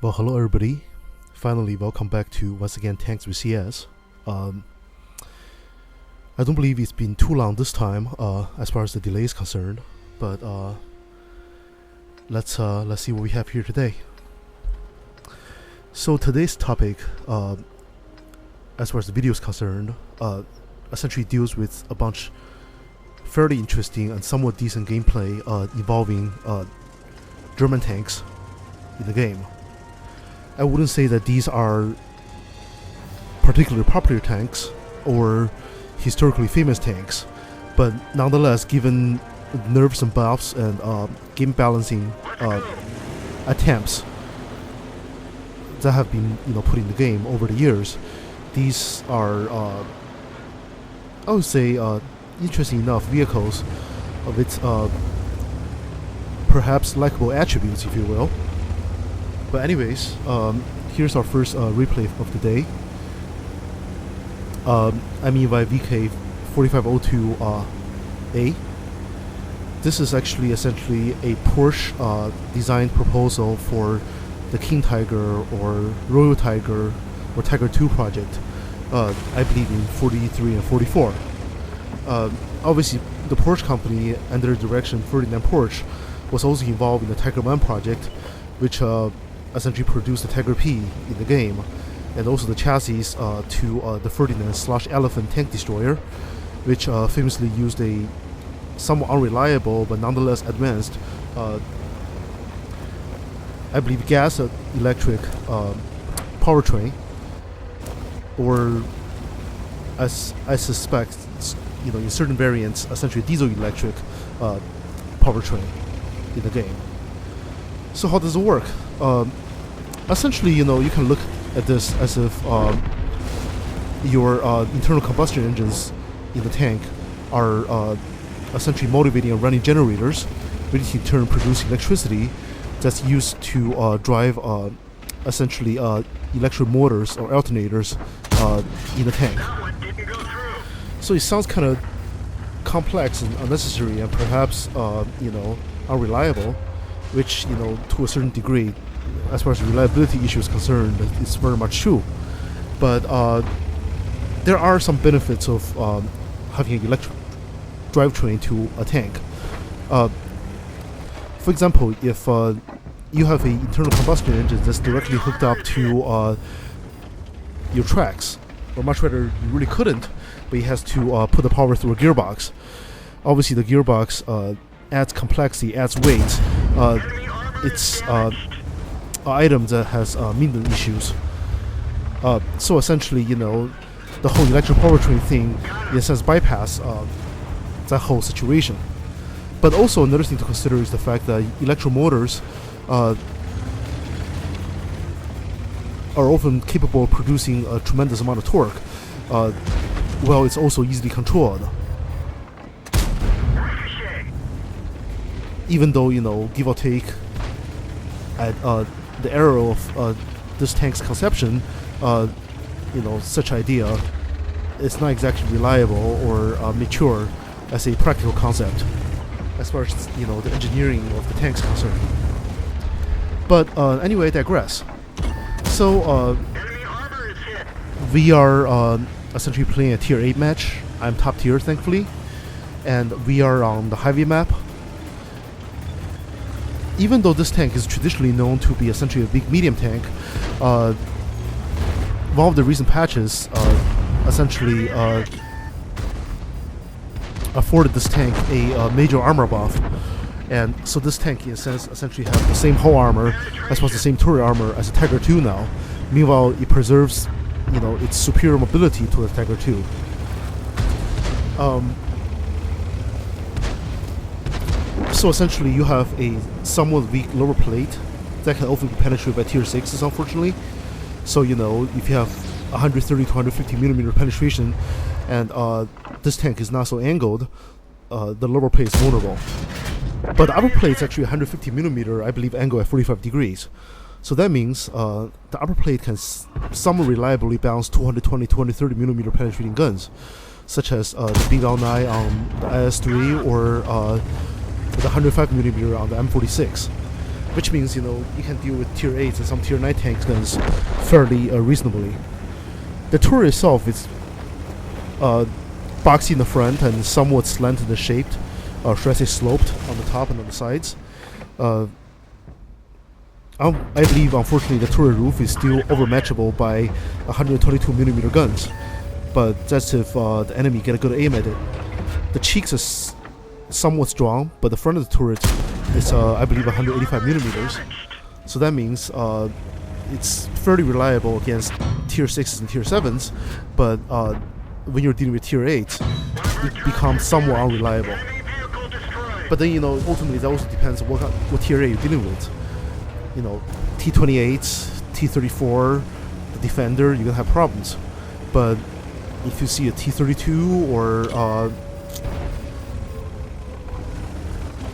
Well, hello everybody. Finally, welcome back to once again Tanks with CS. I don't believe it's been too long this time, as far as the delay is concerned. But let's see what we have here today. So today's topic, as far as the video is concerned, essentially deals with a bunch fairly interesting and somewhat decent gameplay involving German tanks in the game. I wouldn't say that these are particularly popular tanks or historically famous tanks, but nonetheless, given nerfs and buffs and game balancing attempts that have been put in the game over the years, these are I would say interesting enough vehicles of its perhaps likable attributes, if you will. But anyways, here's our first replay of the day. I mean by VK4502A. This is actually essentially a Porsche design proposal for the King Tiger or Royal Tiger or Tiger 2 project, I believe in 43 and 44. Obviously, the Porsche company, under the direction Ferdinand Porsche, was also involved in the Tiger 1 project, which essentially produced the Tiger P in the game, and also the chassis to the Ferdinand/Elephant tank destroyer, which famously used a somewhat unreliable but nonetheless advanced, I believe, gas-electric powertrain, or as I suspect, in certain variants, essentially diesel-electric powertrain in the game. So how does it work? Essentially, you can look at this as if your internal combustion engines in the tank are essentially motivating and running generators, which in turn produce electricity that's used to drive essentially electric motors or alternators in the tank. So it sounds kind of complex and unnecessary and perhaps unreliable, which to a certain degree, as far as the reliability issue is concerned, it's very much true. But there are some benefits of having an electric drivetrain to a tank. For example, if you have an internal combustion engine that's directly hooked up to your tracks, or much rather, you really couldn't, but it has to put the power through a gearbox. Obviously, the gearbox adds complexity, adds weight. It's an item that has maintenance issues. So essentially, the whole electric powertrain thing, in a sense, bypass that whole situation. But also another thing to consider is the fact that electric motors are often capable of producing a tremendous amount of torque. Well, it's also easily controlled. Even though, give or take, at the era of this tank's conception, such idea is not exactly reliable or mature as a practical concept, as far as the engineering of the tank's concerned. But anyway, I digress. So we are essentially playing a tier 8 match. I'm top tier, thankfully, and we are on the heavy map. Even though this tank is traditionally known to be essentially a big medium tank, one of the recent patches essentially afforded this tank a major armor buff, and so this tank in a sense essentially has the same hull armor as well as the same turret armor as a Tiger 2 now. Meanwhile, it preserves its superior mobility to the Tiger 2. So essentially, you have a somewhat weak lower plate that can often be penetrated by tier 6s, unfortunately. So if you have 130 to 150 millimeter penetration, and this tank is not so angled, the lower plate is vulnerable. But the upper plate is actually 150 millimeter, I believe, angle at 45 degrees. So that means the upper plate can somewhat reliably bounce 220, 230 millimeter penetrating guns, such as the B-9 on the IS-3 or the 105mm on the M46. which means you can deal with tier 8s and some tier 9 tank guns fairly reasonably. The turret itself is boxy in the front and somewhat slanted and shaped, or should I say sloped on the top and on the sides. I believe, unfortunately, the turret roof is still overmatchable by 122mm guns, but that's if the enemy get a good aim at it. The cheeks are somewhat strong, but the front of the turret is, I believe, 185mm. So that means it's fairly reliable against tier 6s and tier 7s, but when you're dealing with tier 8s, it becomes somewhat unreliable. But then, ultimately, that also depends on what tier 8 you're dealing with. T28, T34, the Defender, you're gonna have problems. But if you see a T32 or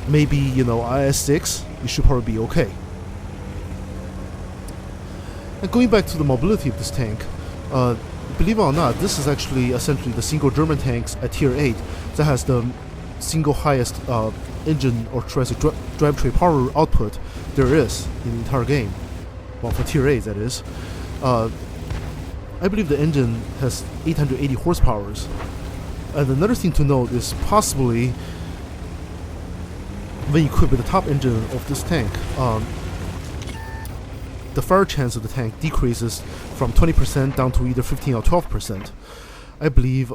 maybe IS6, you should probably be okay. And going back to the mobility of this tank, believe it or not, this is actually essentially the single German tanks at tier 8 that has the single highest engine or drive tray power output there is in the entire game. Well, for tier 8 that is. I believe the engine has 880 horsepower. And another thing to note is possibly when equipped with the top engine of this tank, the fire chance of the tank decreases from 20% down to either 15 or 12%. I believe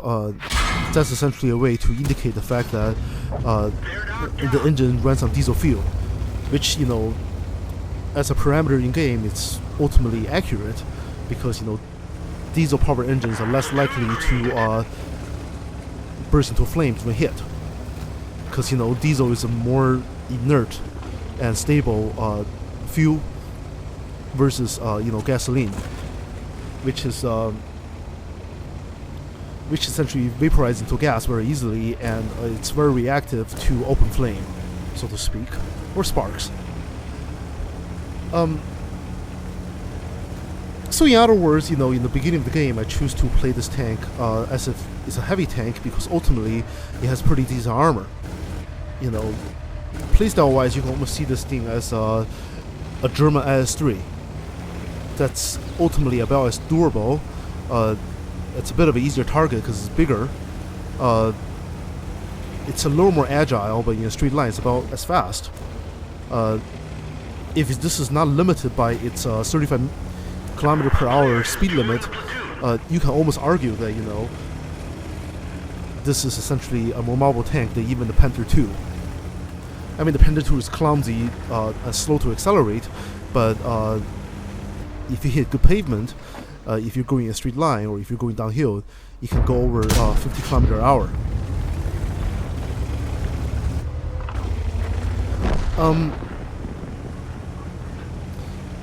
that's essentially a way to indicate the fact that the engine runs on diesel fuel, which, as a parameter in game, it's ultimately accurate because, diesel power engines are less likely to burst into flames when hit. Because, diesel is a more inert and stable fuel versus, gasoline, which essentially vaporizes into gas very easily, and it's very reactive to open flame, so to speak, or sparks. So in other words, in the beginning of the game, I choose to play this tank as if it's a heavy tank because ultimately it has pretty decent armor. Playstyle-wise, you can almost see this thing as a German IS-3. That's ultimately about as durable. It's a bit of an easier target because it's bigger. It's a little more agile, but in a straight line, it's about as fast. If this is not limited by its 35 kilometer per hour speed limit, you can almost argue that this is essentially a more mobile tank than even the Panther II. I mean, the Panther II is clumsy and slow to accelerate, but if you hit good pavement, if you're going in a straight line or if you're going downhill, you can go over 50 kilometers per hour.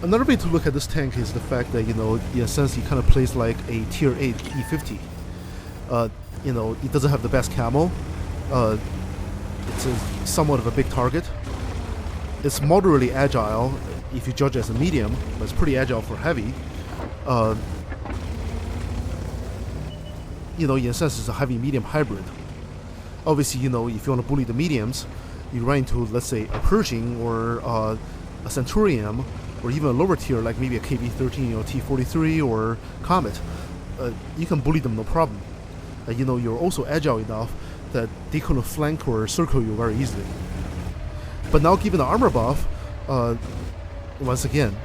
Another way to look at this tank is the fact that, in a sense, it kind of plays like a tier 8 E50. It doesn't have the best camo. It's somewhat of a big target. It's moderately agile if you judge it as a medium, but it's pretty agile for heavy. In a sense, it's a heavy-medium hybrid. Obviously, if you want to bully the mediums, you run into, let's say, a Pershing or a Centurion, or even a lower tier like maybe a KB-13, T-43 or Comet. You can bully them no problem. You're also agile enough that they couldn't flank or circle you very easily. But now, given the armor buff, once again,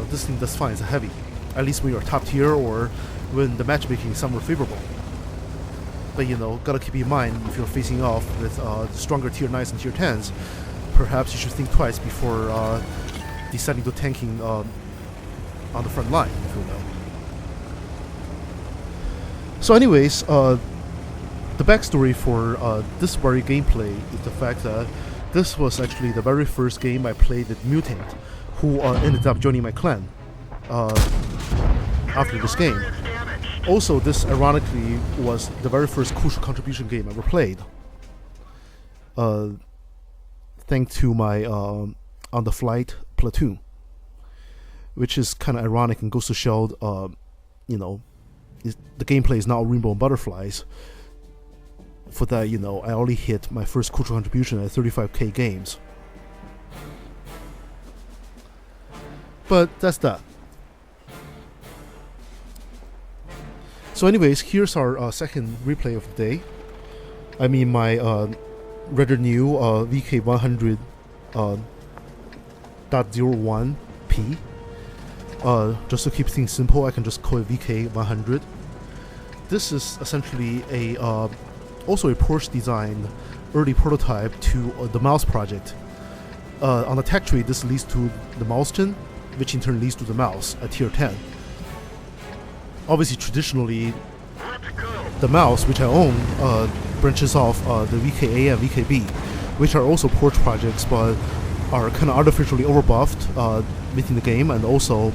this thing does fine. It's a heavy, at least when you're top tier or when the matchmaking is somewhat favorable. But gotta keep in mind, if you're facing off with stronger tier 9s and tier 10s, perhaps you should think twice before deciding to tanking on the front line, if you will. So anyways, the backstory for this very gameplay is the fact that this was actually the very first game I played with Mutant, who ended up joining my clan after this game. Also, this ironically was the very first crucial contribution game I ever played. Thanks to my On the Flight platoon, which is kind of ironic and goes to show, the gameplay is not rainbow and butterflies. For that, I only hit my first crucial contribution at 35k games. But that's that. So anyways, here's our second replay of the day. I mean my rather new VK100 .01P. Just to keep things simple, I can just call it VK100. This is essentially a also a Porsche designed early prototype to the mouse project. On the tech tree, this leads to the mouse gen, which in turn leads to the mouse at tier 10. Obviously, traditionally, the mouse, which I own, branches off the VKA and VKB, which are also Porsche projects, but are kind of artificially overbuffed within the game, and also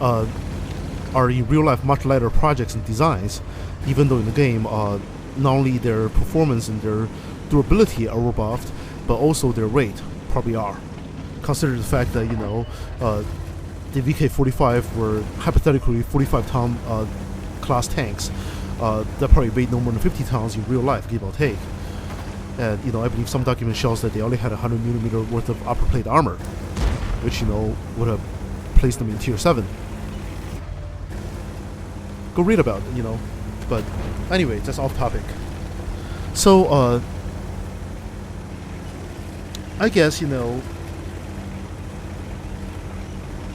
are in real life much lighter projects and designs, even though in the game not only their performance and their durability are overbuffed, but also their weight probably are. Consider the fact that the VK45 were hypothetically 45-ton class tanks that probably weighed no more than 50 tons in real life, give or take. And I believe some document shows that they only had 100mm worth of upper plate armor, which would have placed them in tier 7. Go read about it, But anyway, that's off topic. So I guess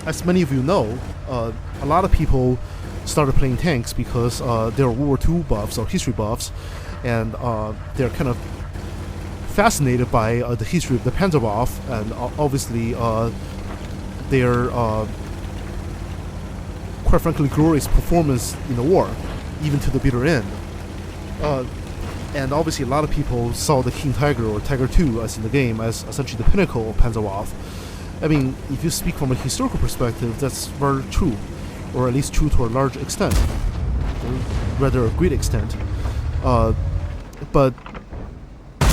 as many of you know, a lot of people started playing tanks because they're World War II buffs or history buffs, and they're kind of fascinated by the history of the Panzerwaffe, and obviously their quite frankly glorious performance in the war, even to the bitter end. And obviously a lot of people saw the King Tiger or Tiger II as in the game as essentially the pinnacle of Panzerwaffe. I mean, if you speak from a historical perspective, that's very true, or at least true to a large extent, or rather a great extent. But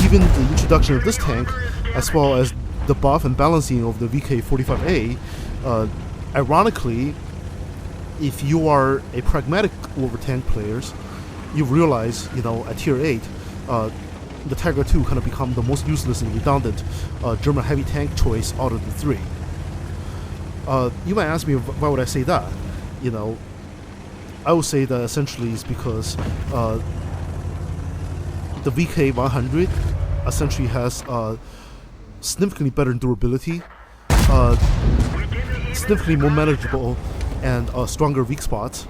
even the introduction of this tank, as well as the buff and balancing of the VK45A, ironically, if you are a pragmatic over tank players, you realize, at tier 8, the Tiger II kind of become the most useless and redundant German heavy tank choice out of the three. You might ask me, why would I say that? I would say that essentially it's because the VK100 essentially has significantly better durability, significantly more manageable and stronger weak spots,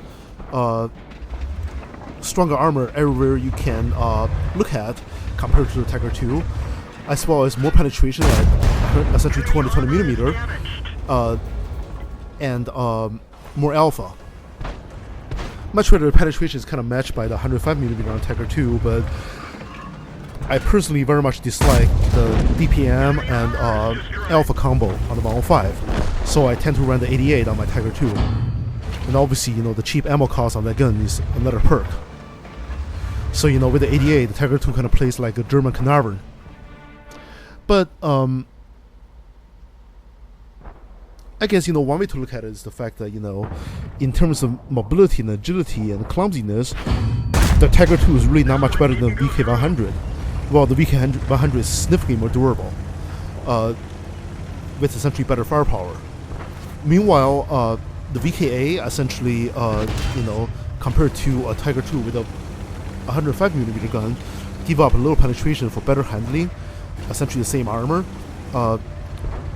stronger armor everywhere you can look at compared to the Tiger II, as well as more penetration at essentially 220mm, and more alpha. Much better penetration is kind of matched by the 105mm on Tiger II, but I personally very much dislike the DPM and alpha combo on the 105, so I tend to run the 88 on my Tiger II. And obviously, the cheap ammo cost on that gun is another perk. So, with the 88, the Tiger II kind of plays like a German Carnarvon. But, I guess, one way to look at it is the fact that, in terms of mobility and agility and clumsiness, the Tiger II is really not much better than the VK100. Well, the VK100 is significantly more durable, with essentially better firepower. Meanwhile, the VKA essentially, compared to a Tiger II with a 105mm gun, give up a little penetration for better handling, essentially the same armor,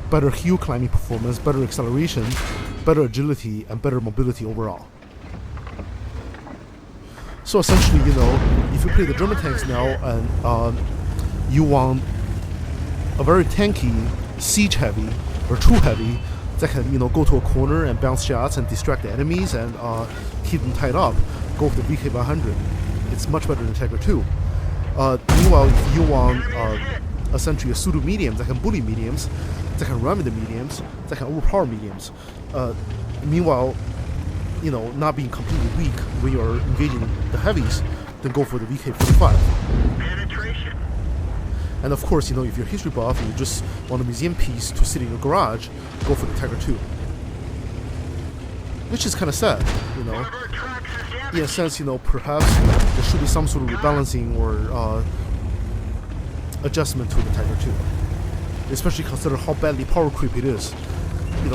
better hill climbing performance, better acceleration, better agility, and better mobility overall. So essentially, if you play the German tanks now and you want a very tanky, siege heavy, or true heavy, that can go to a corner and bounce shots and distract the enemies and keep them tied up, go with the VK100. It's much better than Tiger II. Meanwhile, if you want essentially a pseudo mediums that can bully mediums, that can run with the mediums, that can overpower mediums. Meanwhile, not being completely weak when you're engaging the heavies, then go for the VK45. And of course, if you're history buff and you just want a museum piece to sit in your garage, go for the Tiger II. Which is kind of sad, In a sense, perhaps there should be some sort of rebalancing or adjustment to the Tiger II. Especially consider how badly power creep it is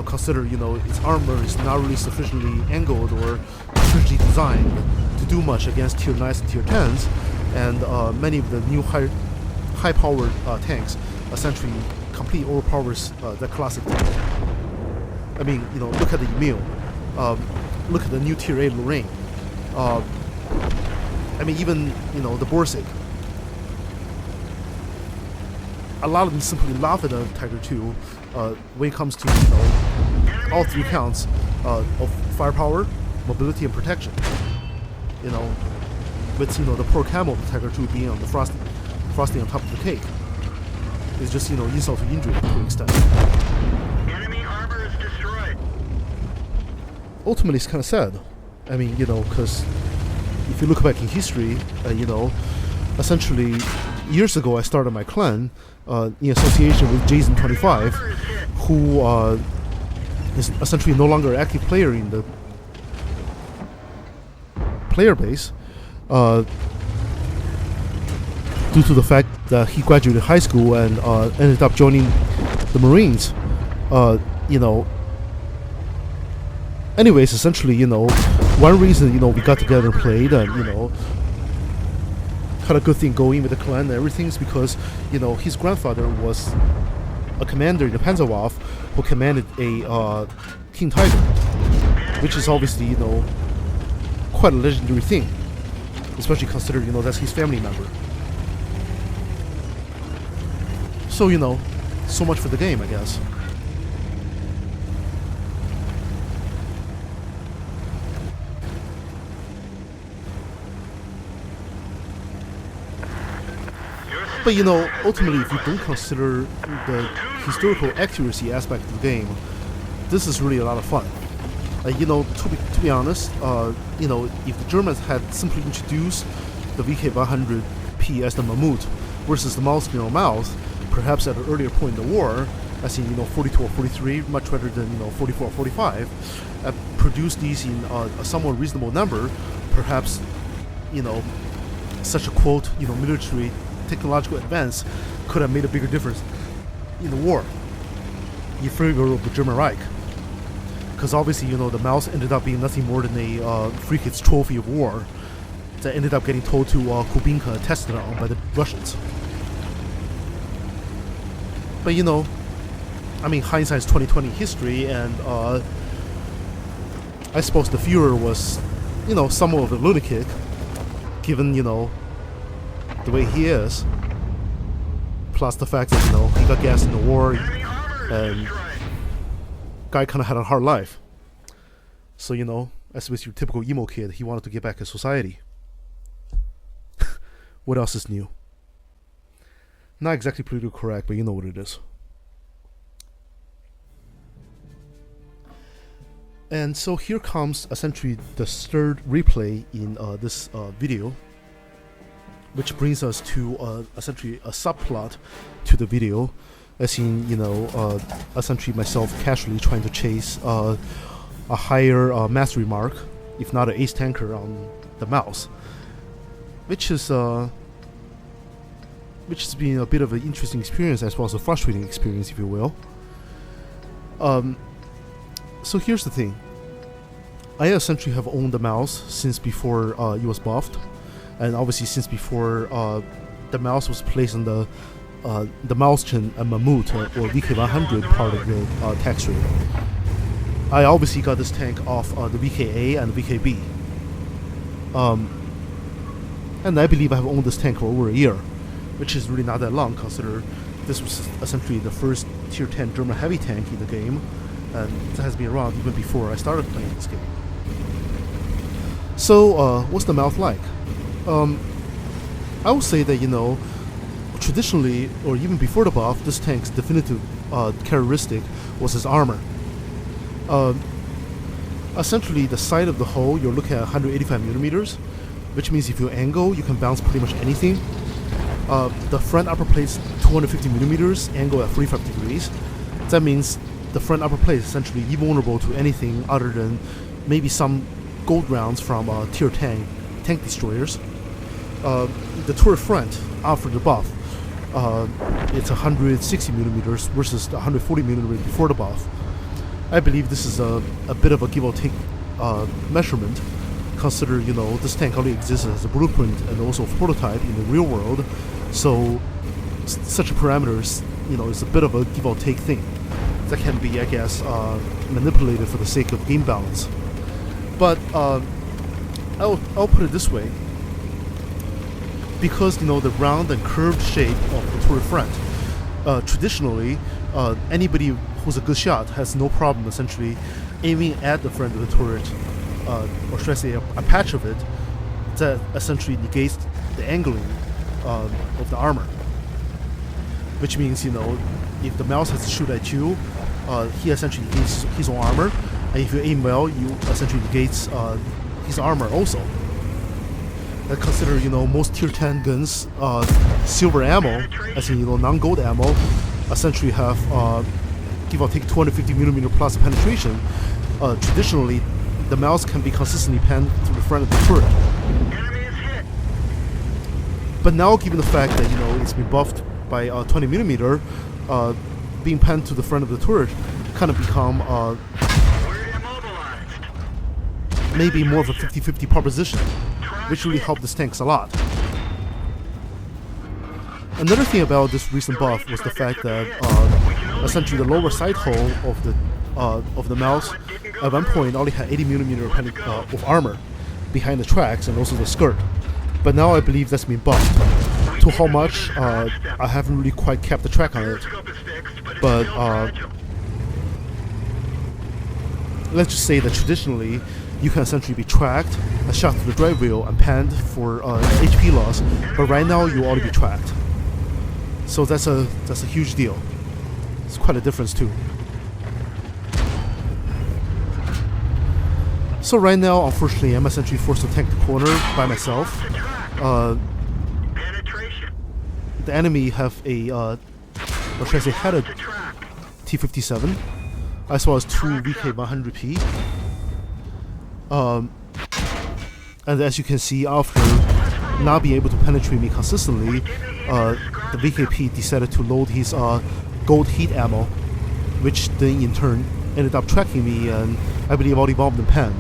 consider its armor is not really sufficiently angled or sufficiently designed to do much against tier 9s and tier 10s, and many of the new high-powered tanks essentially completely overpowers the classic tank. I mean, look at the Emil, look at the new tier 8 Lorraine. I mean, even the Borsig. A lot of them simply laugh at the Tiger II when it comes to all three counts of firepower, mobility, and protection. With the poor camo of the Tiger II being on the frosting on top of the cake. It's just insult to injury to an extent. Enemy armor is destroyed. Ultimately, it's kind of sad. I mean, because if you look back in history, essentially years ago I started my clan in association with Jason25, who is essentially no longer an active player in the player base due to the fact that he graduated high school and ended up joining the Marines. Anyways, essentially, one reason, we got together and played and, had a good thing going with the clan and everything is because, his grandfather was a commander in the Panzerwaffe who commanded a King Tiger, which is obviously, quite a legendary thing, especially considering, that's his family member. So, so much for the game, I guess. But ultimately, if you don't consider the historical accuracy aspect of the game, this is really a lot of fun. To be honest, if the Germans had simply introduced the VK100P as the Mammut versus the mouse mouth, perhaps at an earlier point in the war, as in 42 or 43, much rather than 44 or 45, produced these in a somewhat reasonable number, perhaps such a quote military technological advance could have made a bigger difference in the war in favor of the German Reich. Because obviously, the mouse ended up being nothing more than a free kids trophy of war that ended up getting told to Kubinka and tested on by the Russians. But I mean, hindsight's 2020 history, and I suppose the Führer was, somewhat of a lunatic, given the way he is, plus the fact that he got gassed in the war, and guy kind of had a hard life. So as with your typical emo kid, he wanted to get back in society. What else is new? Not exactly politically correct, but you know what it is. And so here comes essentially the third replay in this video, which brings us to essentially a subplot to the video, as in essentially myself casually trying to chase a higher mastery mark, if not an ace tanker on the mouse, which has been a bit of an interesting experience as well as a frustrating experience, if you will. So here's the thing. I essentially have owned the mouse since before it was buffed, and obviously since before the mouse was placed on the mouse chin and Mammut or VK100 part of the tax tree. I obviously got this tank off the VKA and the VKB. And I believe I have owned this tank for over a year, which is really not that long, consider this was essentially the first tier 10 German heavy tank in the game, and it has been around even before I started playing this game. So, what's the mouth like? I would say that, traditionally, or even before the buff, this tank's definitive characteristic was its armor. Essentially, the side of the hull, you're looking at 185 millimeters, which means if you angle, you can bounce pretty much anything. The front upper plate's 250 millimeters, angle at 45 degrees. That means the front upper plate is essentially invulnerable to anything other than maybe some gold rounds from tier 10 tank destroyers. The turret front, after the buff, it's 160 millimeters versus the 140 millimeters before the buff. I believe this is a bit of a give or take measurement. Consider, this tank only exists as a blueprint and also a prototype in the real world, so such parameters, is a bit of a give or take thing that can be, I guess, manipulated for the sake of game balance. But I'll put it this way: because the round and curved shape of the turret front, traditionally, anybody who's a good shot has no problem essentially aiming at the front of the turret, or should I say a patch of it that essentially negates the angling of the armor. Which means, if the mouse has to shoot at you, he essentially negates his own armor, and if you aim well, you essentially negates his armor also. And consider, most tier 10 guns, silver ammo, as in, non-gold ammo, essentially have give or take 250mm plus penetration. Traditionally, the mouse can be consistently panned to the front of the turret. Enemy is hit. But now, given the fact that it's been buffed by 20mm, being panned to the front of the turret kind of become We're immobilized. maybe more of a 50-50 proposition, which really helped this tanks a lot. Another thing about this recent buff was the fact that essentially the lower sight hole of the mouse at one point only had 80mm of armor behind the tracks and also the skirt, but now I believe that's been buffed. To how much, I haven't really quite kept the track on it, but let's just say that traditionally you can essentially be tracked and shot through the drive wheel and panned for HP loss, but right now you ought to be tracked. So that's a huge deal. It's quite a difference too. So right now, unfortunately, I'm essentially forced to tank the corner by myself. Penetration. The enemy have a, or should I say, had a T-57, as well as two VK-100P. And as you can see, after not being able to penetrate me consistently, the VKP decided to load his gold heat ammo, which then in turn ended up tracking me, and I believe all evolved and penned.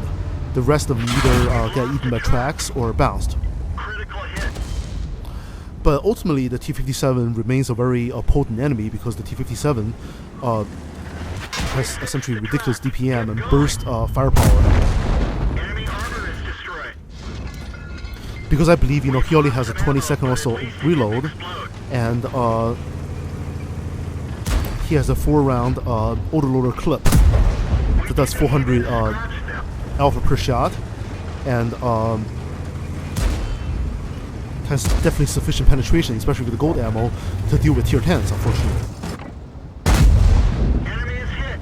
The rest of them either get eaten by tracks or bounced. Critical hit. But ultimately, the T-57 remains a very potent enemy because the T-57 has essentially ridiculous DPM and burst firepower. Enemy armor is destroyed. Because I believe he only has a 20-second or so reload, and he has a 4-round autoloader clip that does 400 alpha per shot, and has definitely sufficient penetration, especially with the gold ammo, to deal with tier 10s, unfortunately. Enemy is hit.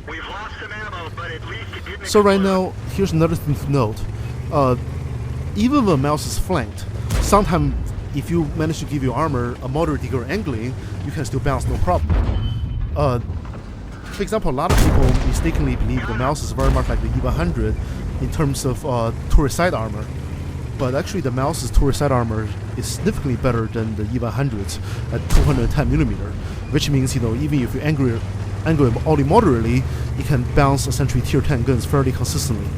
We've lost some ammo, but at least it didn't So right explode. now, here's another thing to note. Even when the mouse is flanked, sometimes if you manage to give your armor a moderate degree of angling, you can still bounce no problem. For example, a lot of people mistakenly believe the mouse is very much like the E100 in terms of turret side armor. But actually the mouse's turret side armor is significantly better than the E100s at 210mm, which means, even if you angle it only moderately, it can bounce essentially tier 10 guns fairly consistently.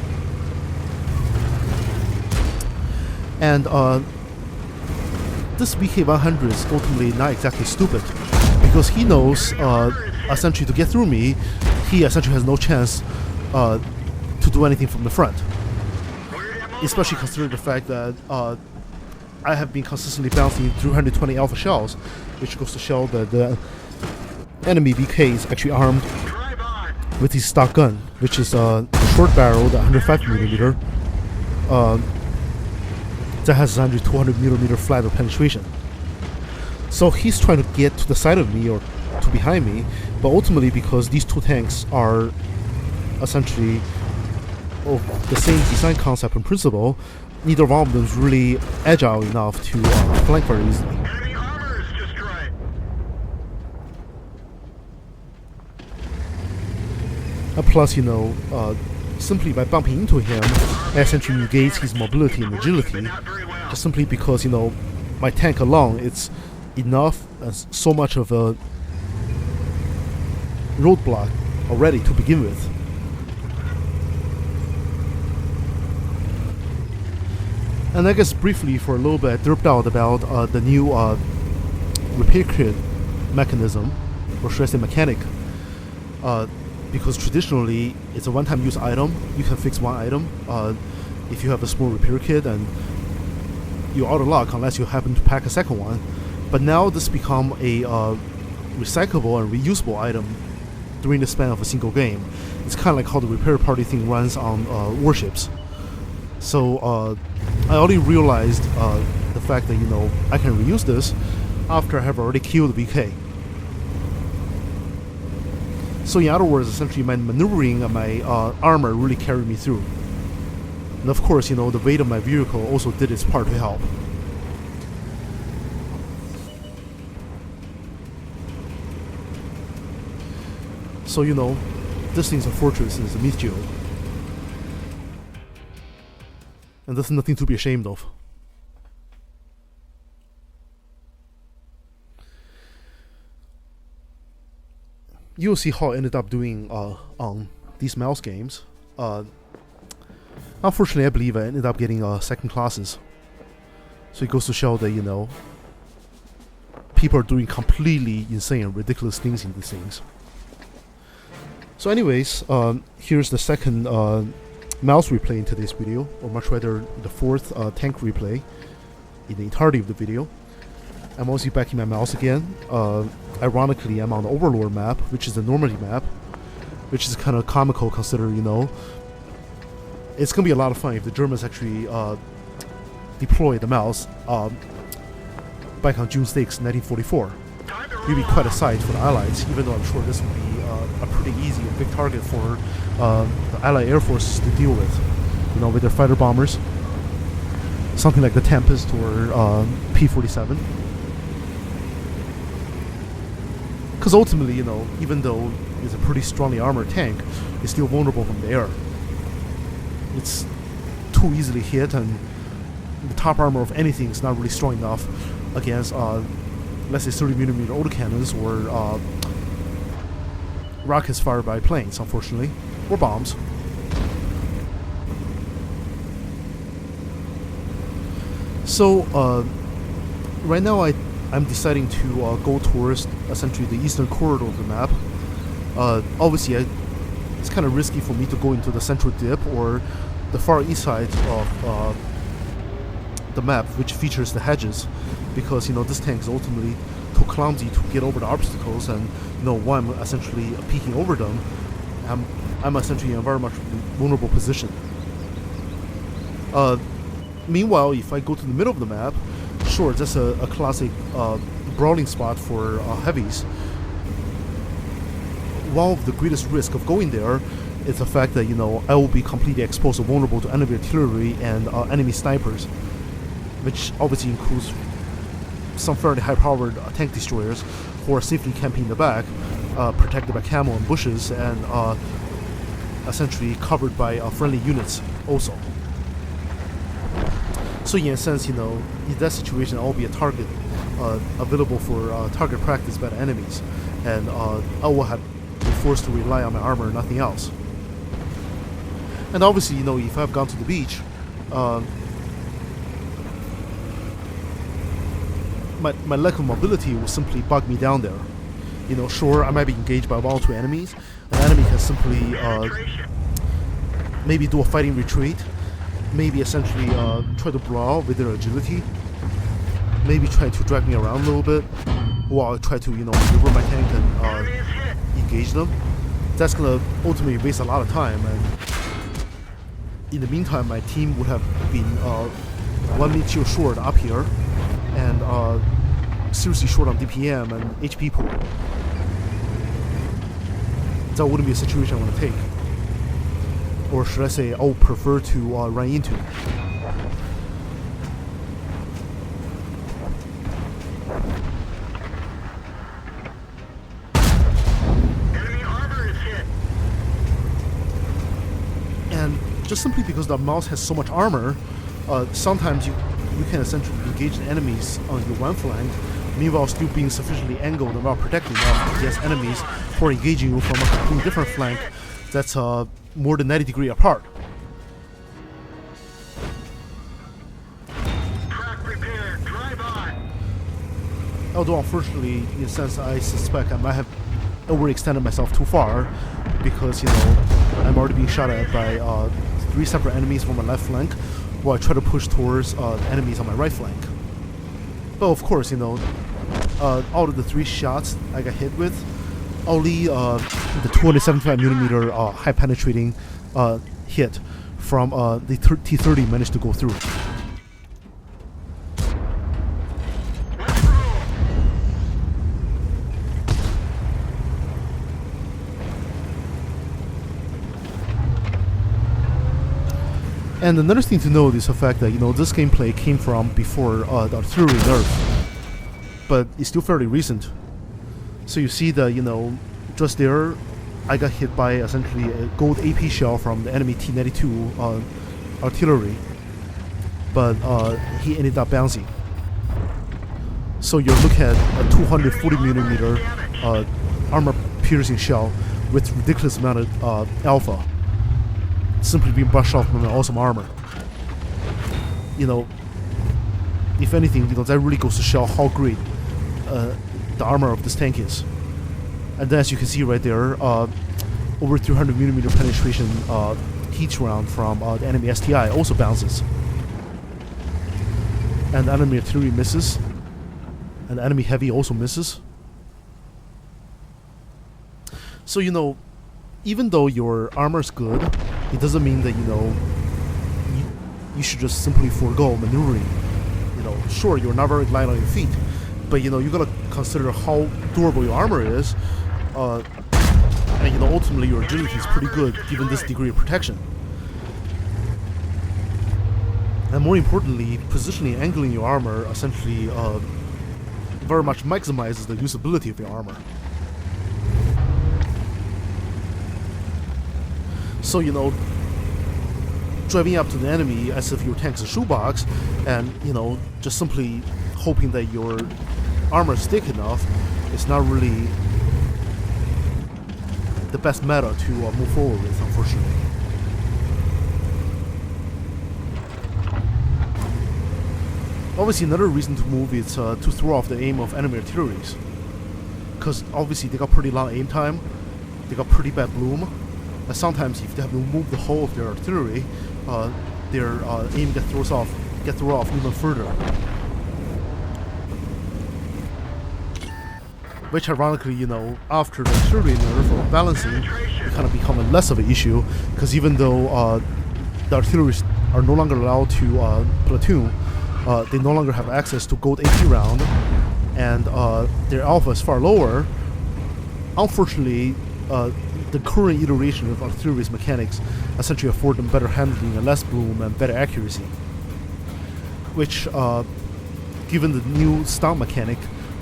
And this VK100 is ultimately not exactly stupid, because he knows essentially to get through me, he essentially has no chance to do anything from the front. Especially considering the fact that I have been consistently bouncing 320 alpha shells, which goes to show that the enemy VK is actually armed Drive on. with his stock gun, which is a short-barreled 105mm that has 200mm flat of penetration. So he's trying to get to the side of me or to behind me, but ultimately, because these two tanks are essentially the same design concept and principle, neither one of them is really agile enough to flank very easily. Enemy armor is destroyed. And plus, simply by bumping into him, I essentially negates his mobility and agility, Not very well. just simply because, my tank alone, it's enough and so much of a roadblock already to begin with. And I guess briefly for a little bit, I derped out about the new repair kit mechanism, or should I say mechanic, because traditionally it's a one-time use item. You can fix one item. If you have a small repair kit, and you're out of luck unless you happen to pack a second one. But now this become a recyclable and reusable item during the span of a single game. It's kind of like how the repair party thing runs on warships. So I only realized the fact that I can reuse this after I have already killed the VK. So in other words, essentially my maneuvering and my armor really carried me through. And of course, the weight of my vehicle also did its part to help. So this thing's a fortress, it's a meat shield. And there's nothing to be ashamed of. You'll see how I ended up doing on these mouse games. Unfortunately, I believe I ended up getting second classes. So it goes to show that, people are doing completely insane and ridiculous things in these things. So anyways, here's the second mouse replay in today's video, or much rather the fourth tank replay in the entirety of the video. I'm also back in my mouse again. Ironically, I'm on the Overlord map, which is the Normandy map, which is kind of comical considering, it's going to be a lot of fun if the Germans actually deploy the mouse back on June 6, 1944. It will be quite a sight for the Allies, even though I'm sure this will be a pretty easy and big target for the Allied Air Force to deal with, with their fighter bombers. Something like the Tempest or P-47. Because ultimately, even though it's a pretty strongly armored tank, it's still vulnerable from the air. It's too easily hit, and the top armor of anything is not really strong enough against, let's say, 30mm autocannons or rockets fired by planes, unfortunately, or bombs. So, right now I'm deciding to go towards essentially the eastern corridor of the map. Obviously, it's kind of risky for me to go into the central dip or the far east side of the map, which features the hedges, because this tank is ultimately too clumsy to get over the obstacles, and while I'm essentially peeking over them, I'm essentially in a very much vulnerable position. Meanwhile, if I go to the middle of the map, sure, that's a classic brawling spot for heavies. One of the greatest risks of going there is the fact that I will be completely exposed and vulnerable to enemy artillery and enemy snipers, which obviously includes some fairly high-powered tank destroyers who are safely camping in the back, protected by camo and bushes, and essentially covered by friendly units also. So in a sense, in that situation, I'll be a target available for target practice by the enemies, and I will have be forced to rely on my armor and nothing else. And obviously, if I've gone to the beach, my lack of mobility will simply bog me down there. Sure, I might be engaged by 1 or 2 enemies. An enemy can simply maybe do a fighting retreat, maybe essentially try to brawl with their agility, maybe try to drag me around a little bit, or I'll try to maneuver my tank and engage them. That's gonna ultimately waste a lot of time, and in the meantime, my team would have been 1 minute kill short up here, and seriously short on DPM and HP pool. That wouldn't be a situation I want to take. Or should I say, I would prefer to run into. Enemy armor is hit. And just simply because the mouse has so much armor, sometimes you can essentially engage the enemies on your one flank meanwhile still being sufficiently angled and well protected enough against enemies who are engaging you from a completely different flank that's more than 90 degrees apart. Track repair. Drive on. Although unfortunately, in a sense, I suspect I might have overextended myself too far, because I'm already being shot at by 3 separate enemies from my left flank, while I try to push towards enemies on my right flank. But of course, out of the 3 shots I got hit with, only the 275mm high penetrating hit from the T-30 managed to go through. And another thing to note is the fact that this gameplay came from before the artillery nerf, but it's still fairly recent. So you see that just there, I got hit by essentially a gold AP shell from the enemy T-92 artillery, but he ended up bouncing. So you're looking at a 240mm armor piercing shell with ridiculous amount of alpha, simply being brushed off by my awesome armor. If anything, that really goes to show how great the armor of this tank is. And then, as you can see right there, over 300mm penetration heat round from the enemy STI also bounces. And the enemy artillery misses. And the enemy heavy also misses. So, even though your armor is good, it doesn't mean that you should just simply forego maneuvering. Sure, you're not very light on your feet, but you gotta consider how durable your armor is, and ultimately your agility is pretty good given this degree of protection. And more importantly, positioning and angling your armor essentially very much maximizes the usability of your armor. So, driving up to the enemy as if your tank's a shoebox, and, just simply hoping that your armor is thick enough is not really the best meta to move forward with, unfortunately. Obviously, another reason to move is to throw off the aim of enemy artilleries, because obviously they got pretty long aim time, they got pretty bad bloom. And sometimes, if they have to move the whole of their artillery, their aim get thrown off even further. Which, ironically, after the artillery nerf or balancing, it kind of become less of an issue, because even though the artilleries are no longer allowed to platoon, they no longer have access to gold AP round, and their alpha is far lower. Unfortunately, the current iteration of artillery's mechanics essentially afford them better handling and less bloom and better accuracy, which, given the new stun mechanic,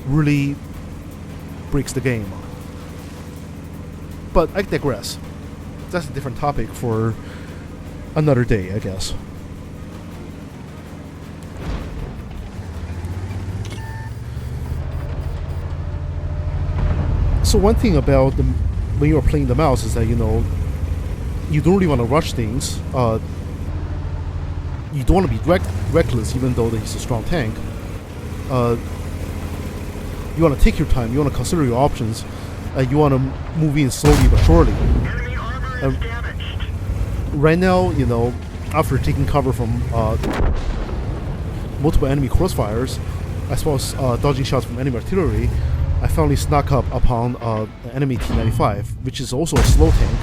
really breaks the game. But I digress. That's a different topic for another day, I guess. So one thing about when you're playing the mouse is that you don't really want to rush things. You don't want to be reckless, even though he's a strong tank. You want to take your time. You want to consider your options. You want to move in slowly but surely. Enemy armor is damaged. Right now, after taking cover from multiple enemy crossfires, as well as dodging shots from enemy artillery, I finally snuck up upon the enemy T-95, which is also a slow tank,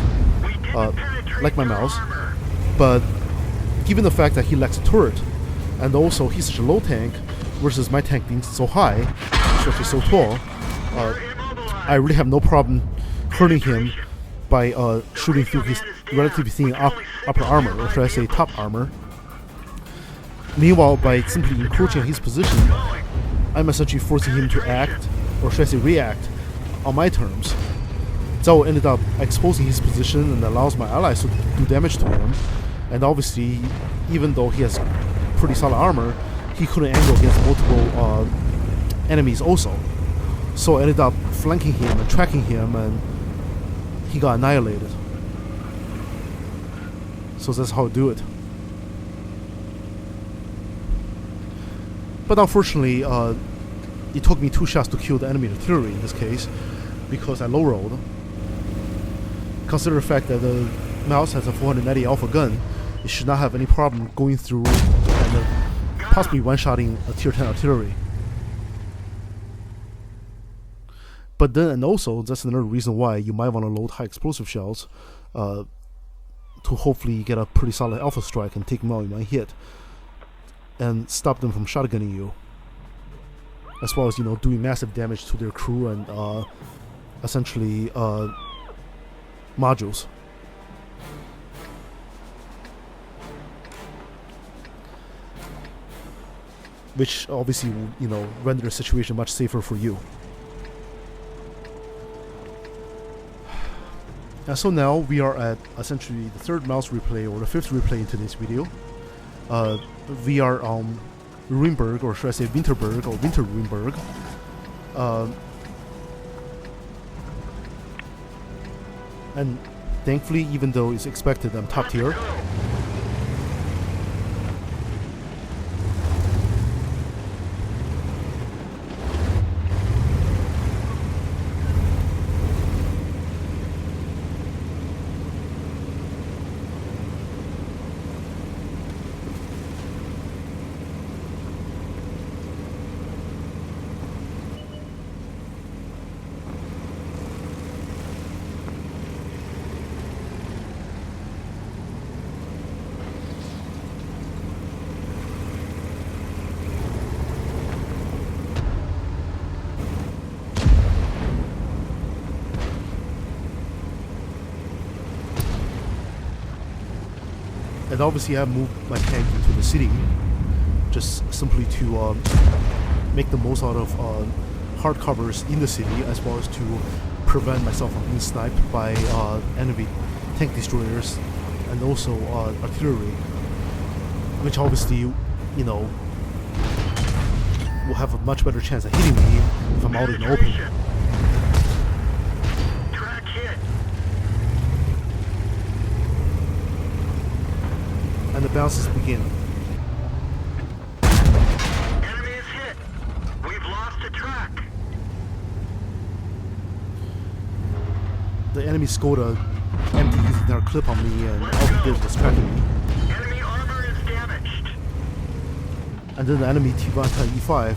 like my mouse. But given the fact that he lacks a turret, and also he's such a low tank versus my tank being so high, especially so tall, I really have no problem hurting him by shooting through his relatively thin upper armor, or should I say top armor. Meanwhile, by simply encroaching on his position, I'm essentially forcing him to act, or should I say react, on my terms. So ended up exposing his position and allows my allies to do damage to him. And obviously, even though he has pretty solid armor, he couldn't angle against multiple enemies also. So I ended up flanking him and tracking him, and he got annihilated. So that's how I do it. But unfortunately, it took me 2 shots to kill the enemy artillery in this case, because I low rolled. Consider the fact that the mouse has a 490 alpha gun, it should not have any problem going through and possibly one-shotting a tier 10 artillery. But then, and also, that's another reason why you might want to load high explosive shells to hopefully get a pretty solid alpha strike and take them out in one hit, and stop them from shotgunning you, as well as, you know, doing massive damage to their crew and essentially modules. Which obviously will, you know, render the situation much safer for you. And so now we are at essentially the 3rd mouse replay, or the 5th replay in today's video. We are on Ruinberg, or should I say Winterberg, or Winter Ruinberg. And thankfully, even though it's expected I'm top tier, and obviously I moved my tank into the city just simply to make the most out of hard covers in the city, as well as to prevent myself from being sniped by enemy tank destroyers and also artillery, which obviously, you know, will have a much better chance at hitting me if I'm out in the open. Track hit. And the bounces begin. Enemy is hit. We've lost a track. The enemy scored a empty using their clip on me, and all he did was tracking me. Enemy armor is damaged. And then the enemy T-Vanta E5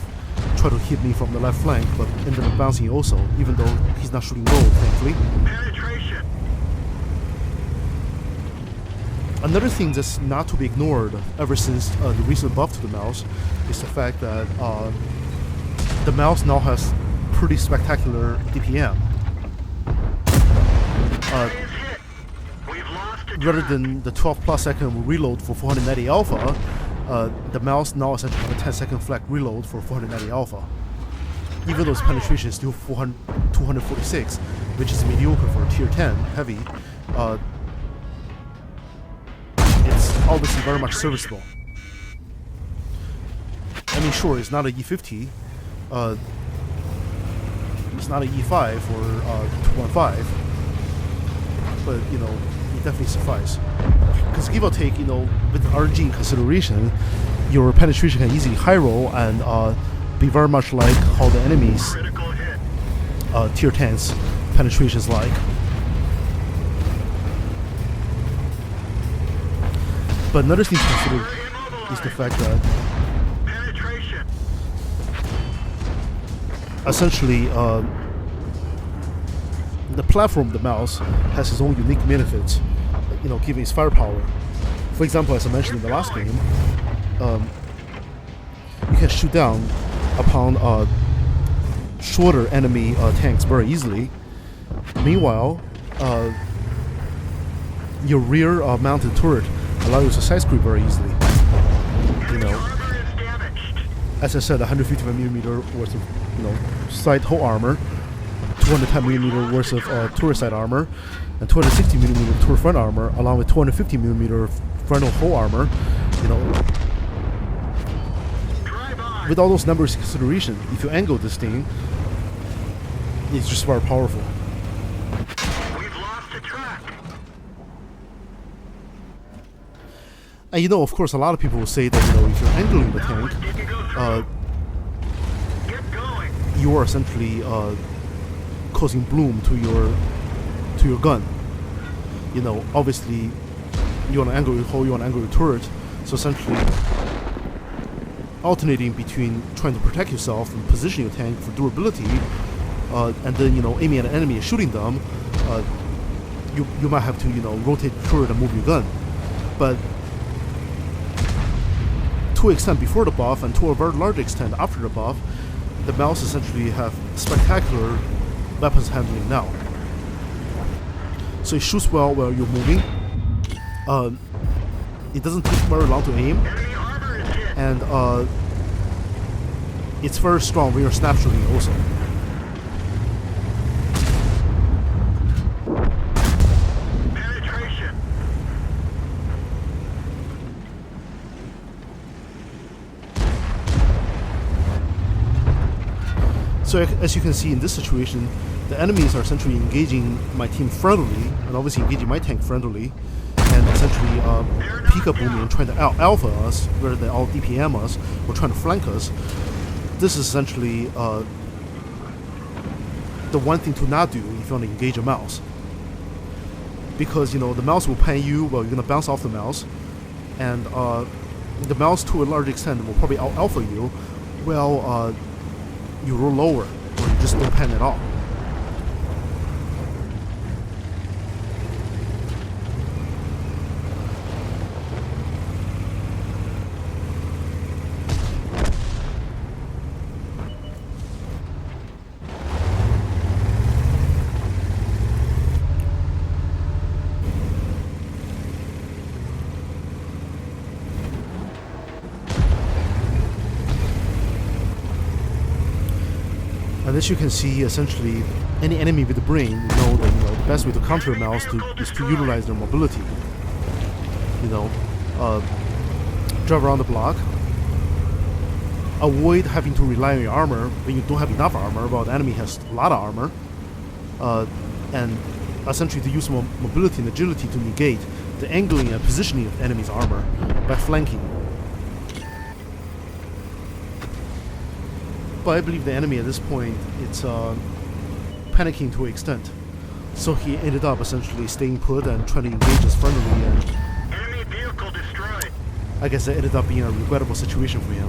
tried to hit me from the left flank, but ended up bouncing also, even though he's not shooting gold, thankfully. Penetration. Another thing that's not to be ignored ever since the recent buff to the mouse is the fact that the mouse now has pretty spectacular DPM. Rather than the 12 plus second reload for 490 alpha, the mouse now essentially has a 10-second flag reload for 490 alpha. Even though its penetration is still 246, which is mediocre for a tier 10 heavy, it's obviously very much serviceable. I mean, sure, it's not a E50, it's not an E5 or 215, but, you know, it definitely suffices. Because give or take, you know, with RNG in consideration, your penetration can easily high roll and be very much like how the enemy's tier 10's penetration is like. But another thing to consider is the fact that essentially the platform of the mouse has its own unique benefits, you know, giving its firepower. For example, as I mentioned in the last game, you can shoot down upon shorter enemy tanks very easily. Meanwhile, your rear mounted turret allows you to side screw very easily. You know, as I said, 155mm worth of, you know, side hull armor, 210mm worth of turret side armor, and 260mm turret front armor, along with 250mm frontal hull armor. You know, with all those numbers in consideration, if you angle this thing, it's just very powerful. We've lost the track. And of course, a lot of people will say that if you're angling the That tank, one didn't go through. Get going. you are essentially causing bloom to your gun. Obviously, you want to angle your hull, you want to angle your turret, so essentially alternating between trying to protect yourself and position your tank for durability, and then aiming at an enemy and shooting them, you might have to rotate the turret and move your gun. But to an extent before the buff and to a very large extent after the buff, the mouse essentially have spectacular weapons handling now. So it shoots well while you're moving. It doesn't take very long to aim, Enemy armor is hit. and it's very strong when you're snapshotting also. Penetration. So as you can see in this situation, the enemies are essentially engaging my team friendly, and obviously engaging my tank friendly, and essentially peekabooing and trying to alpha us, rather than all DPM us, or trying to flank us. This is essentially the one thing to not do if you want to engage a mouse. Because the mouse will pan you, well, you're going to bounce off the mouse, and the mouse to a large extent will probably alpha you, well, you roll lower, or you just don't pan at all. And as you can see, essentially, any enemy with a brain know that the best way to counter a mouse is to utilize their mobility. Drive around the block. Avoid having to rely on your armor when you don't have enough armor, while the enemy has a lot of armor. And essentially to use mobility and agility to negate the angling and positioning of the enemy's armor by flanking. But I believe the enemy at this point, it's panicking to an extent. So he ended up essentially staying put and trying to engage us friendly, and Enemy vehicle destroyed. I guess that ended up being a regrettable situation for him.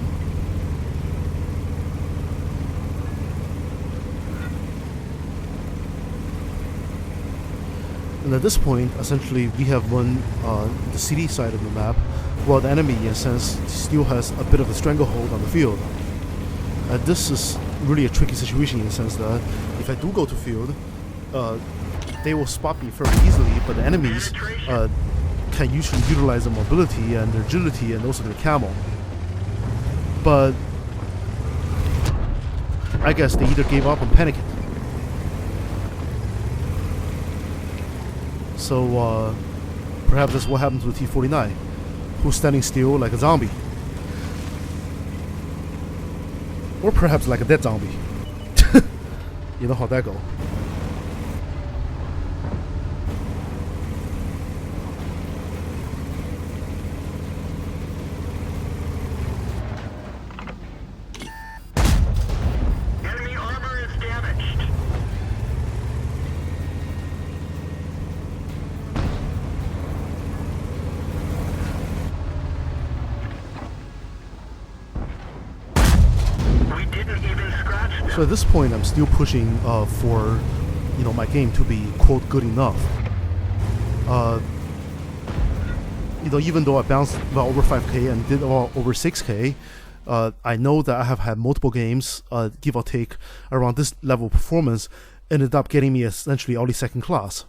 And at this point, essentially, we have won the city side of the map, while the enemy, in a sense, still has a bit of a stranglehold on the field. This is really a tricky situation in the sense that if I do go to field, they will spot me fairly easily, but the enemies can usually utilize their mobility and their agility and also their camo. But I guess they either gave up or panicked. So perhaps that's what happens with T-49, who's standing still like a zombie. Or perhaps like a dead zombie. You know how that goes. Enemy armor is damaged. We didn't even scratch them. So at this point, I'm still pushing for, my game to be quote good enough. Even though I bounced well over 5K and did well over 6K, I know that I have had multiple games, give or take, around this level of performance, ended up getting me essentially only second class.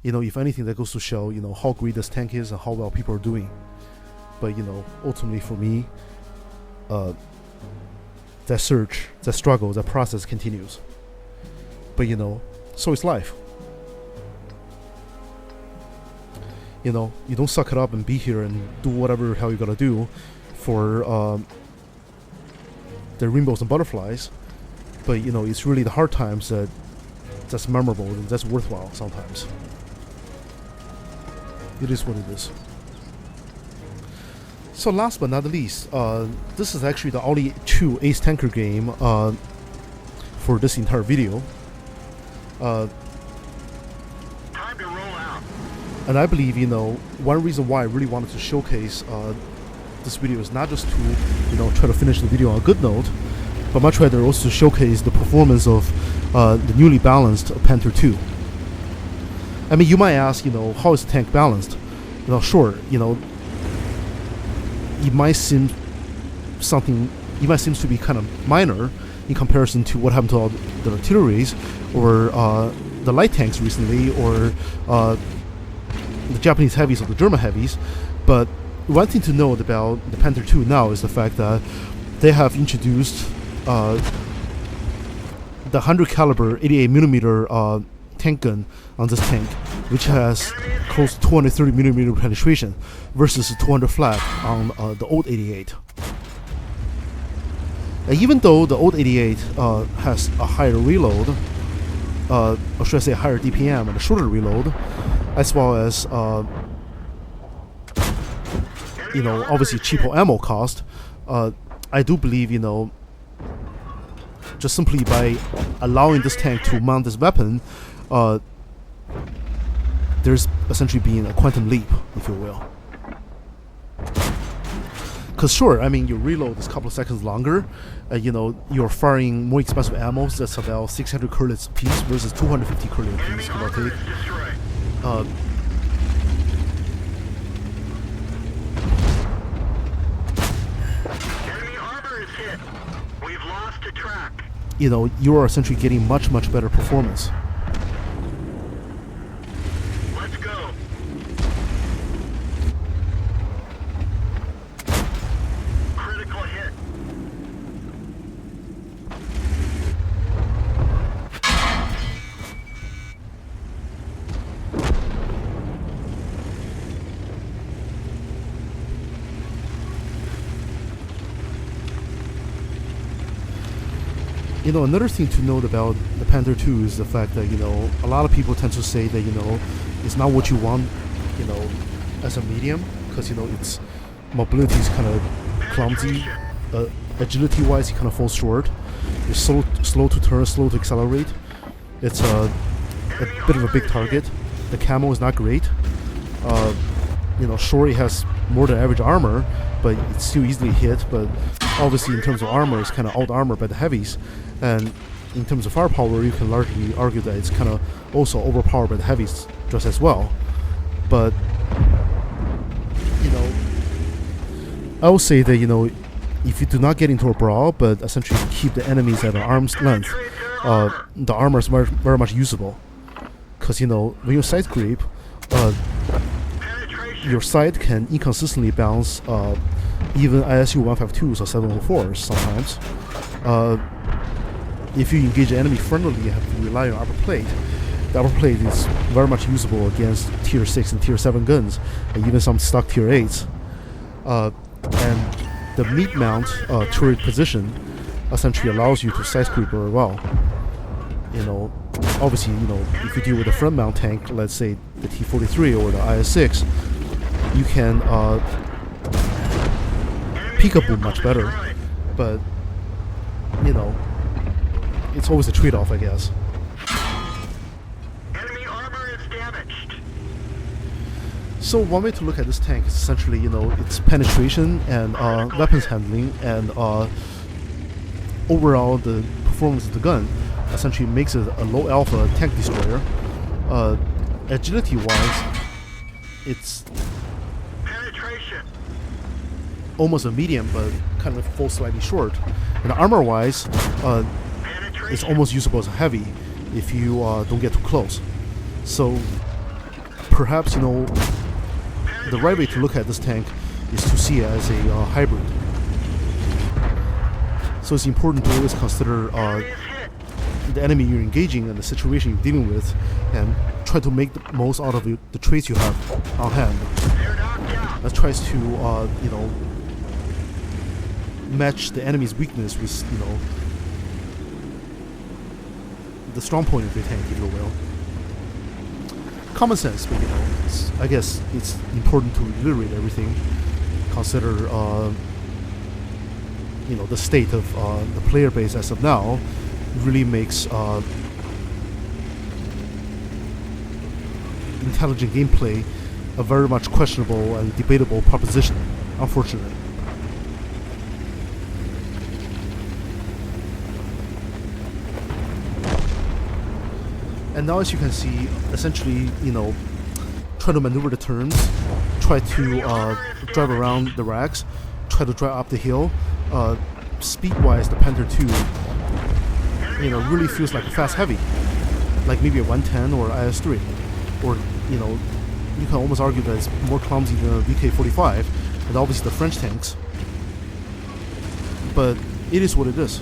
If anything, that goes to show, how great this tank is and how well people are doing. But, ultimately for me, that search, that struggle, that process continues. But, so is life. You don't suck it up and be here and do whatever the hell you gotta do for the rainbows and butterflies, but it's really the hard times that's memorable and that's worthwhile sometimes. It is what it is. So last but not least, this is actually the only true Ace Tanker game for this entire video. Time to roll out. And I believe, one reason why I really wanted to showcase this video is not just to, try to finish the video on a good note, but much rather also to showcase the performance of the newly balanced Panther 2. I mean, you might ask, how is the tank balanced? Sure, it might seem to be kind of minor in comparison to what happened to all the artilleries or the light tanks recently, or the Japanese heavies or the German heavies. But one thing to note about the Panther 2 now is the fact that they have introduced the 100 caliber 88mm tank gun on this tank, which has close to 230mm penetration versus 200 flat on the old 88. Even though the old 88 has a higher reload, or should I say higher DPM and a shorter reload, as well as obviously cheaper ammo cost, I do believe just simply by allowing this tank to mount this weapon, there's essentially been a quantum leap, if you will. Because sure, I mean, your reload is a couple of seconds longer. You're firing more expensive ammo that's about 600 credits a piece versus 250 credits a piece, give or take. Enemy armor is hit. We've lost a track. You are essentially getting much, much better performance. Let's go. Critical hit. Another thing to note about the Panther 2 is the fact that, a lot of people tend to say that, it's not what you want, as a medium, because, its mobility is kind of clumsy. Agility-wise, it kind of falls short. It's slow to turn, slow to accelerate. It's a bit of a big target. The camo is not great. Sure, it has more than average armor, but it's still easily hit. But obviously, in terms of armor, it's kind of out-armored by the heavies. And in terms of firepower, you can largely argue that it's kind of also overpowered by the heavies just as well. But, I will say that, if you do not get into a brawl, but essentially keep the enemies at an arm's length, the armor is very, very much usable. Because, when you side creep, your sight can inconsistently bounce even ISU 152s or 704s sometimes. If you engage the enemy frontally, you have to rely on upper plate. The upper plate is very much usable against tier 6 and tier 7 guns, and even some stock tier 8s. And the mid mount turret position essentially allows you to side creep very well. Obviously, if you deal with a front mount tank, let's say the T-43 or the IS-6, you can peekaboo much better, but it's always a trade-off, I guess. Enemy armor is damaged. So one way to look at this tank is essentially, its penetration and weapons handling and overall the performance of the gun essentially makes it a low alpha tank destroyer. Agility-wise, it's Penetration. almost a medium, but kind of falls slightly short. And armor-wise, it's almost usable as a heavy if you don't get too close. So perhaps, the right way to look at this tank is to see it as a hybrid. So it's important to always consider the enemy you're engaging and the situation you're dealing with, and try to make the most out of the traits you have on hand. That tries to, match the enemy's weakness with, the strong point of your tank, if you will. Common sense, but I guess it's important to reiterate everything. Consider, the state of the player base as of now really makes intelligent gameplay a very much questionable and debatable proposition, unfortunately. And now, as you can see, essentially, try to maneuver the turns, try to drive around the racks, try to drive up the hill. Speed-wise, the Panther 2, really feels like a fast heavy, like maybe a 110 or IS-3, or you can almost argue that it's more clumsy than a VK-45, and obviously the French tanks. But it is what it is.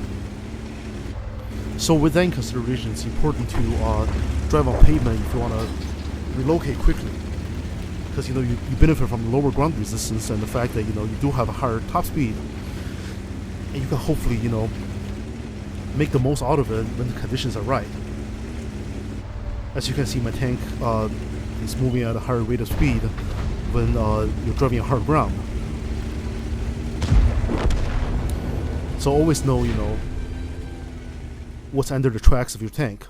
So with that in consideration, it's important to drive on pavement if you want to relocate quickly, because you benefit from lower ground resistance and the fact that you do have a higher top speed, and you can hopefully make the most out of it when the conditions are right. As you can see, my tank is moving at a higher rate of speed when you're driving on hard ground. So always know what's under the tracks of your tank.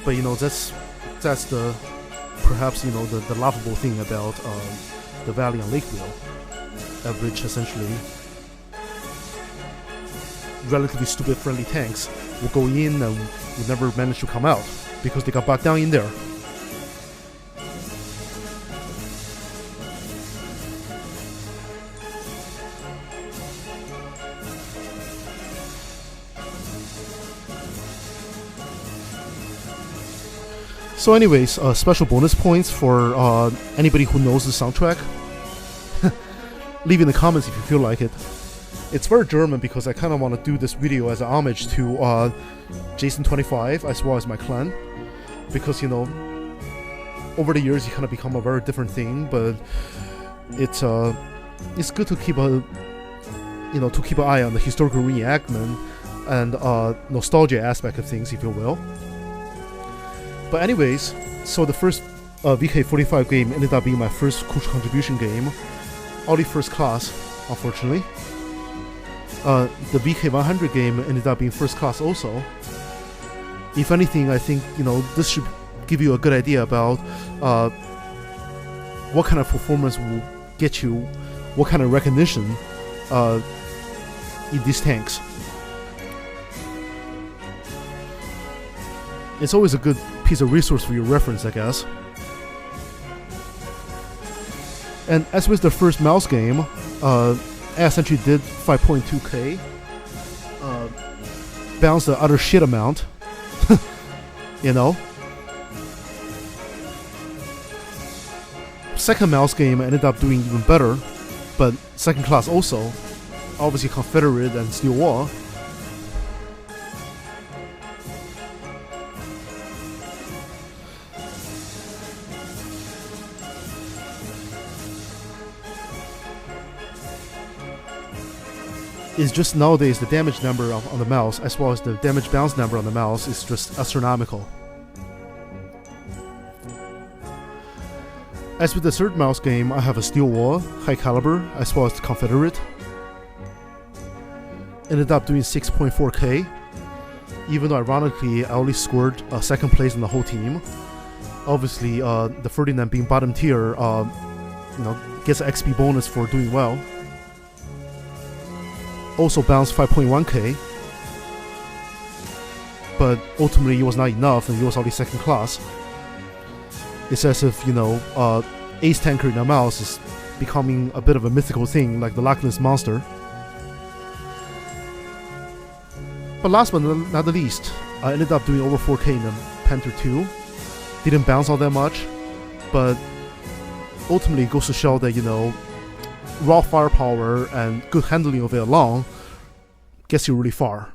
But that's the perhaps the laughable thing about the Valley on Lakeville, at which essentially relatively stupid friendly tanks will go in and will never manage to come out because they got bogged down in there. So anyways, special bonus points for anybody who knows the soundtrack. Leave in the comments if you feel like it. It's very German because I kind of want to do this video as an homage to Jason25 as well as my clan. Because, over the years you kind of become a very different thing, but it's good to keep an eye on the historical reenactment and nostalgia aspect of things, if you will. But anyways, so the first VK45 game ended up being my first crucial contribution game. Only first class, unfortunately. The VK100 game ended up being first class also. If anything, I think this should give you a good idea about what kind of performance will get you, what kind of recognition in these tanks. It's always a good piece of resource for your reference, I guess. And as with the first mouse game, I essentially did 5.2k, bounced the utter shit amount, Second mouse game ended up doing even better, but second class also, obviously Confederate and Steel Wall. It's just nowadays the damage number on the mouse as well as the damage bounce number on the mouse is just astronomical. As with the third mouse game, I have a Steel Wall, High Caliber, as well as the Confederate. Ended up doing 6.4k, even though ironically I only scored second place in the whole team. Obviously, the Ferdinand being bottom tier, gets an XP bonus for doing well. Also bounced 5.1k, but ultimately it was not enough and it was only second class. It's as if, Ace Tanker in a mouse is becoming a bit of a mythical thing, like the Loch Ness Monster. But last but not the least, I ended up doing over 4k in the Panther 2. Didn't bounce all that much, but ultimately it goes to show that, raw firepower and good handling of it along gets you really far.